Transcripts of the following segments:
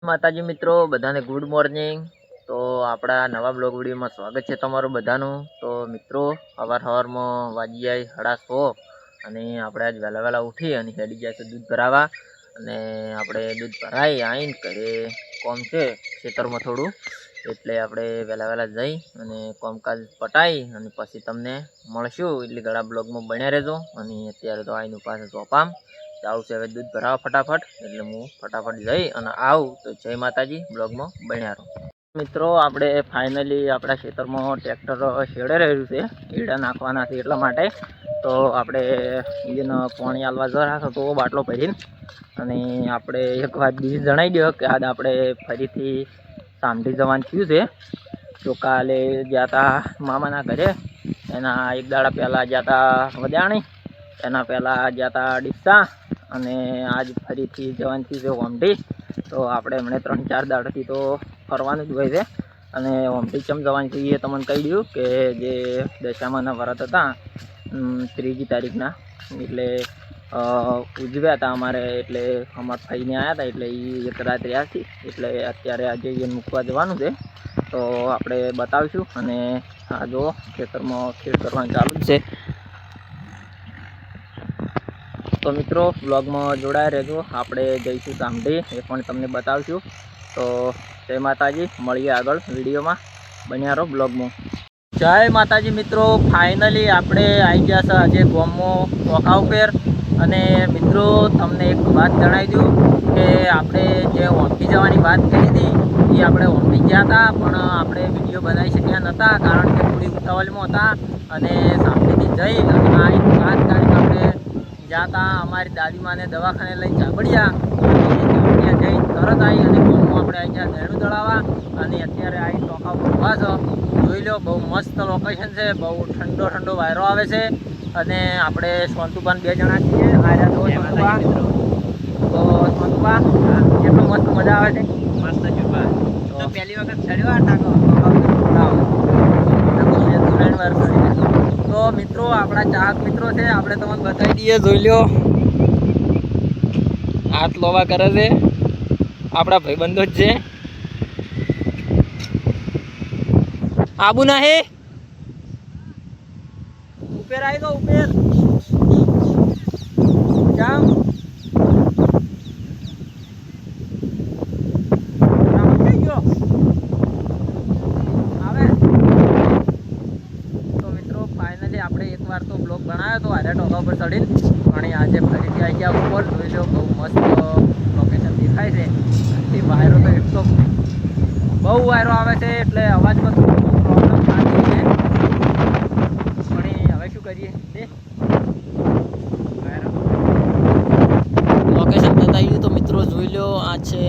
માતાજી મિત્રો બધાને ગુડ મોર્નિંગ। તો આપણા નવા બ્લોગ વિડીયોમાં સ્વાગત છે તમારું બધાનું। તો મિત્રો સવારમાં વાગી જાય 6:30 અને આપણે આજ વહેલા વહેલા ઉઠી અને હેડી જાય છે દૂધ ભરાવા। અને આપણે દૂધ ભરાઈ આવીને ઘરે કોમ છે ખેતરમાં થોડું, એટલે આપણે વહેલા વહેલા જઈ અને કોમકાજ પટાઈ અને પછી તમને મળશું। એટલે ઘણા બ્લોગમાં બન્યા રહેજો। અને અત્યારે તો આવીને પાસે ચોપામ જાઉં છે હવે દૂધ ભરાવા ફટાફટ, એટલે હું ફટાફટ જઈ અને આવું। તો જય માતાજી, બ્લોગમાં બન્યા રહો મિત્રો। આપણે ફાઇનલી આપણા ખેતરમાં ટ્રેક્ટર શેડે રહ્યું છે, ઈડા નાખવાના છે એટલા માટે। તો આપણે એને પાણી આલવા જરા તો બાટલો ભરીને અને આપણે એક વાત બીજી જણાવી દો કે આજ આપણે ફરીથી સામઢી જવાનું થયું છે। તો કાલે ગયા હતા મામાના ઘરે, એના એક દાડા પહેલાં ગયા હતા વજાણી, એના પહેલાં ગયા હતા ડીસા, અને આજ ફરીથી જવાનું થયું છે ઓમઢી। તો આપણે હમણે 3-4 દાડાથી તો ફરવાનું જ હોય છે। અને ઓમઢી ચમ જવાનું છીએ તમને કહી દઉં કે જે દશામાના વ્રત હતા 3જી તારીખના, એટલે ઉજવ્યા હતા અમારે, એટલે અમારા ભાઈને આવ્યા હતા, એટલે એ એક રાત રહ્યા હતી, એટલે અત્યારે આજે એને મૂકવા જવાનું છે। તો આપણે બતાવીશું અને આ જો ખેતરમાં ખેડ કરવાનું ચાલુ જ છે। તો મિત્રો બ્લોગમાં જોડાયા રહેજો, આપણે જઈશું સામઢી, એ પણ તમને બતાવીશું। તો જય માતાજી, મળીએ આગળ વિડીયોમાં, બન્યા રહો બ્લોગમાં। જય માતાજી મિત્રો, ફાઇનલી આપણે આવી ગયા છે આજે ગામમાં ચોખા ઉપર। અને મિત્રો તમને એક વાત જણાવી દઉં કે આપણે જે ઓમઢી જવાની વાત કરી હતી એ આપણે ઓમઢી ગયા હતા, પણ આપણે વિડીયો બનાવી શક્યા નહોતા, કારણ કે થોડી ઉતાવળમાં હતા। અને સામઢીથી જઈ અને આ એક 5 તારીખ આપણે ગયા હતા અમારી દાદીમાને દવાખાને લઈને ચાબડિયા, જઈ તરત આવી અને ગામમાં આપણે આવી ગયા દેણું દળાવવા। અને અત્યારે આવી ચોખા ઉપર ઊભા છો, જોઈ લો, બહુ મસ્ત લોકેશન છે, બહુ ઠંડો ઠંડો વાયરો આવે છે। અને આપણે સોનતુબાન 2 જણા છીએ, આર્યા તો સોનતુબા, તો સોનતુબા કેટલું મસ્ત મજા આવે છે, મસ્ત જુબા તો પહેલી વખત ચડ્યો આ ટાંકો। તો મિત્રો આપણા ચાહક મિત્રો છે, આપણે તમને બતાવી દઈએ, જોઈ લો, હાથ લોવા કરે છે, આપણા ભાઈબંધો જ છે। આબુ ના ઉપર આવી દો, ઉપર જામ આપણે એકવાર તો બ્લોગ બનાવ્યો હતો આર્યા ટોકા ઉપર ચડીને, અને આજે ફરીથી આવી ગયા ઉપર, જોઈ લો, બહુ મસ્ત લોકેશન દેખાય છે। એ વાયરો તો એટલો બહુ વાયરો આવે છે, એટલે અવાજમાં થોડું પ્રોબ્લેમ થતી છે, પણ હવે શું કરીએ, લોકેશન બતાવ્યું તો મિત્રો જોઈ લો, આ છે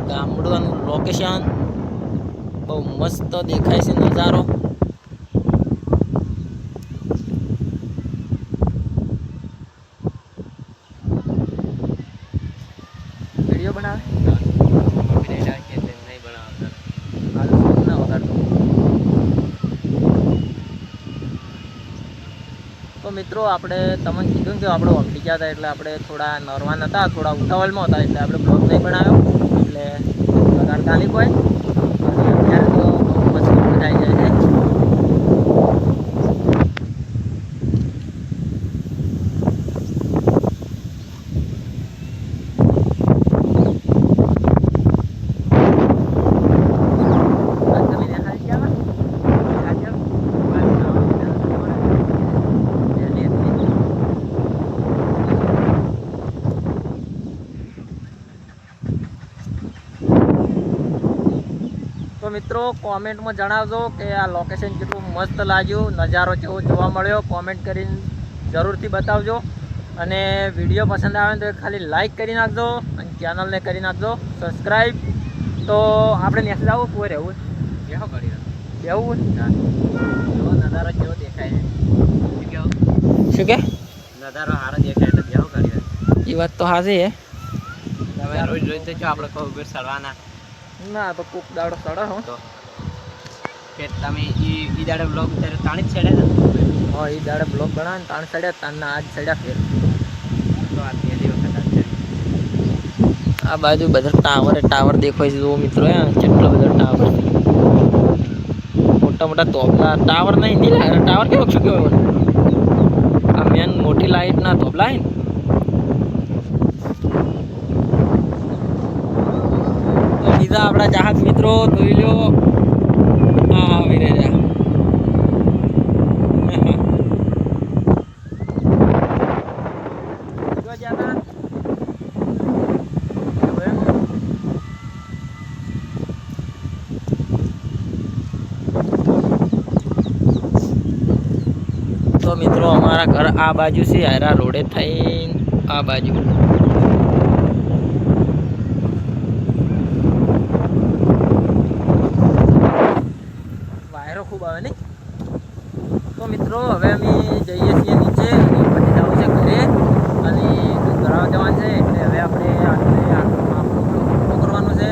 ગામડાનું લોકેશન, બહુ મસ્ત દેખાય છે નજારો। વિડીયો બનાવે તો મિત્રો આપણે તમને કીધું કે આપણે ઓમઢી ગયા હતા, એટલે આપણે થોડા નરવાન હતા, થોડા ઉતાવળમાં હતા, એટલે આપણે બ્લોગ નહીં બનાવ્યો, એટલે વધારે તાલીફ હોય। અને અત્યારે તો બહુ મસ્ત મજા આવી જાય છે। તો મિત્રો કોમેન્ટમાં જણાવજો કે આ લોકેશન કેટલું મસ્ત લાગ્યું, નજારો કેવો જોવા મળ્યો, કોમેન્ટ કરીને જરૂરથી બતાવજો। અને વિડીયો પસંદ આવે તો ખાલી લાઈક કરી નાખજો અને ચેનલને કરી નાખજો સબસ્ક્રાઈબ। તો આપણે નેક્સ્ટ આવું કોઈ રહેવું બેહો કરી બેવું નજારો કેવો દેખાય છે, શું કે નજારો સારો દેખાય એટલે બેહો કરી, એ વાત તો સાચી છે। તમે રોજ રોજ તો આપણે કહું ઉપર ચડવાના ના, તો કોક દાડો ચડે હું તો કે તમે ઈ દાડે બ્લોગ ત્યારે તાણી જ ચડ્યા ને? હા, ઈ દાડે બ્લોગ બનાવે ને તાણ ચડ્યા, તાણના આજ ચડ્યા ફેર, તો આ પહેલી વખત આજ ચડ્યા। આ બાજુ બધા ટાવર દેખાય છે. જો મિત્રો કેટલો બધો ટાવર છે. મોટા મોટા તોપલા ટાવર નહીં ટાવર કેવો શું કહેવાય આ મેન મોટી લાઈટ ના તોપલા હે તો બીજા આપણા ચાહક મિત્રો જોઈ લો આવી રહ્યા તો મિત્રો અમારા ઘર આ બાજુ છે હારા રોડે થઈને આ બાજુ વાયરો ખૂબ આવે ને. તો મિત્રો હવે અમે જઈએ છીએ નીચે અને પછી જવું છે ઘરે અને દૂધ ભરાવા જવાનું છે. એટલે હવે આપણે આપણું કરવાનું છે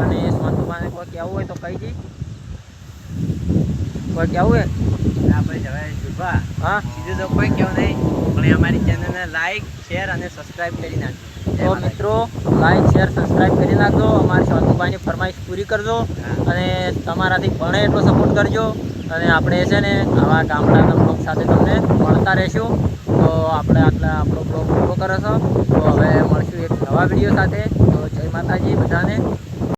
અને સ્વાંતુભાઈને કોઈ કહેવું હોય તો કહી દઈ કોઈ કહેવું હોય આપણે જવાય જુબા. હા બીજું તો કોઈ કહેવું નહીં પણ અમારી ચેનલને લાઈક શેર અને સબસ્ક્રાઈબ કરી નાખજો. તો મિત્રો લાઈક શેર સબસ્ક્રાઈબ કરી નાખજો. અમારી સ્વાંતુભાઈની ફરમાઈશ પૂરી કરજો અને તમારાથી ભણે એટલો સપોર્ટ કરજો અને આપણે છે ને આવા ગામડાના બ્લોગ સાથે તમને મળતા રહીશું. તો આપણે આપણો બ્લોગ પૂરો કરો છો. તો હવે મળશું એક નવા વિડીયો સાથે. તો જય માતાજી બધાને.